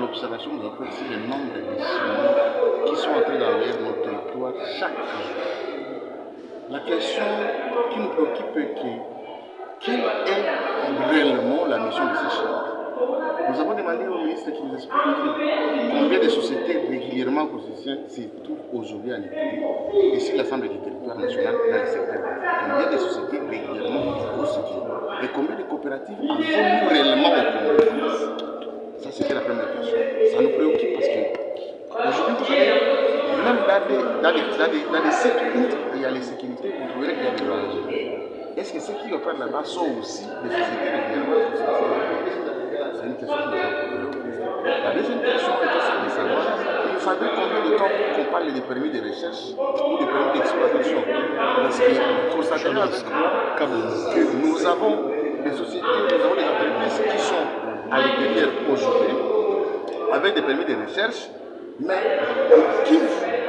l'observation que nous avons fait ici, le nombre de missions qui sont en train d'envahir notre territoire chaque jour. La question qui nous préoccupe est quelle est réellement la mission de ces chefs? Nous avons demandé au ministre qui nous explique combien de sociétés régulièrement constituées se trouvent aujourd'hui en Italie et sur l'Assemblée du territoire national dans le secteur. Combien de sociétés régulièrement constituées et combien de coopératives avons-nous réellement au Congo? Ça, c'était la première question. Ça nous préoccupe parce que aujourd'hui, vous savez, même dans des sites où il y a les sécurités, vous trouverez qu'il y a des dangers. Est-ce que ceux qui opèrent là-bas sont aussi des sociétés régulièrement constituées? C'est une question qui nous préoccupe. La deuxième question est celle de savoir il faudrait combien de temps qu'on parle des permis de recherche ou des permis d'exploitation. Parce que nous constatons avec moi que nous avons des sociétés, nous avons des entreprises qui sont à l'intérieur aujourd'hui avec des permis de recherche, mais qui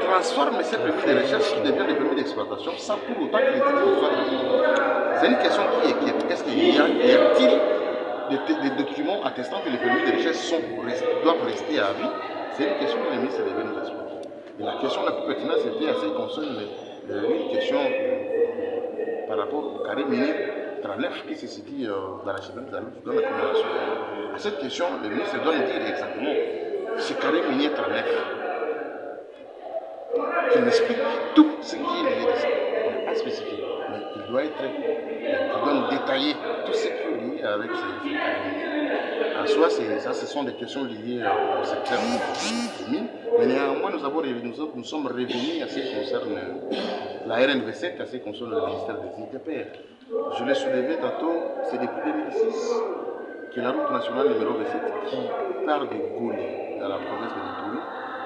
transforment ces permis de recherche qui deviennent des permis d'exploitation sans pour autant que les titres soient transformés. C'est une question qui inquiète. Est-ce qu'il y a-t-il des documents attestant que les permis de recherche doivent rester à vie? C'est une question que le ministre devait nous expliquer. Et la question la plus pertinente, c'était à ce qui concerne une question par rapport au carré minier 39 qui se situe dans la cheville dans la commémoration. À cette question, le ministre doit nous dire exactement ce carré minier 39 qui m'explique tout ce qui est lié de ça. Il n'est pas spécifique, mais il doit nous détailler tout ce qui est lié avec ces carrés miniers. En soi, ce sont des questions liées au secteur des mines, mais néanmoins, nous sommes revenus à ce qui concerne la RNV7, à ce qui concerne le ministère des ITPR. Je l'ai soulevé tantôt, c'est depuis 2006 que la route nationale numéro 27 qui part de Goli, dans la province de Ituri,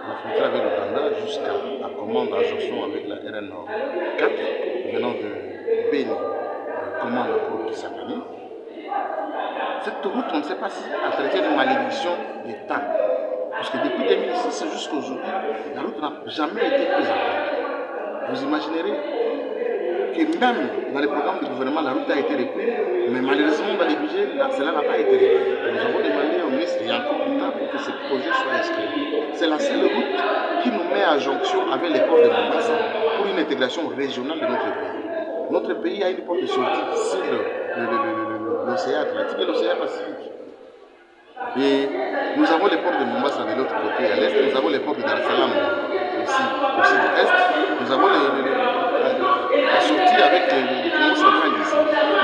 la frontière avec l'Ouganda, jusqu'à la commande en jonction avec la RN4, venant de Beni, commande pour Kisangani. Cette route, on ne sait pas si elle a traité une malédiction d'État. Parce que depuis 2006 jusqu'à aujourd'hui, la route n'a jamais été prise en compte. Vous imaginerez que même dans les programmes du gouvernement, la route a été reprise, mais malheureusement dans les budgets, cela n'a pas été repris. Nous avons demandé au ministre il y a encore plus tard pour que ce projet soit inscrit. C'est la seule route qui nous met en jonction avec les ports de Mombasa pour une intégration régionale de notre pays. Notre pays a une porte de sortie sur l'océan Atlantique et l'océan Pacifique. Et nous avons les ports de Mombasa de l'autre côté, à l'est, nous avons les ports de Dar es Salaam aussi de l'est, nous avons la sortie avec le Congo central d'ici.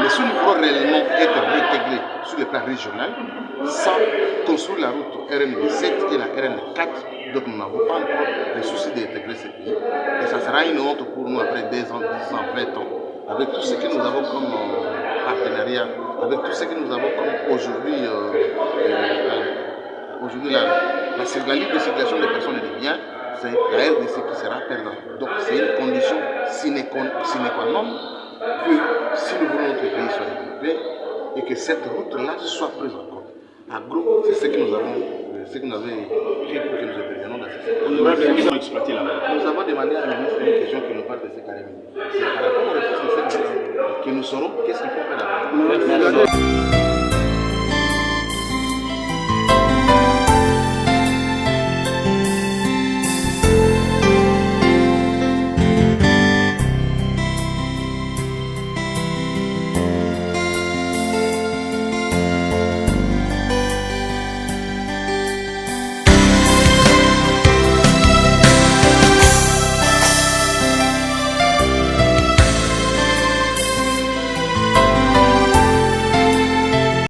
Mais si nous voulons réellement être intégrés sur le plan régional, sans construire la route RN7 et la RN4, donc nous n'avons pas encore le souci d'intégrer ces pays. Et ça sera une honte pour nous après 10 ans, 20 ans, avec tout ce que nous avons comme partenariat, avec tout ce que nous avons comme aujourd'hui la libre circulation des personnes et des biens, c'est la RDC qui sera perdante. Donc c'est une condition sine qua non que si nous voulons notre pays soit développé et que cette route-là soit prise en compte. En gros, c'est ce que nous avons fait pour que nous intervenions dans ce secteur. Nous avons demandé à la ministre une question qui nous parle de ces carrés miniers. C'est par rapport aux ressources que nous saurons qu'est-ce qu'il faut faire.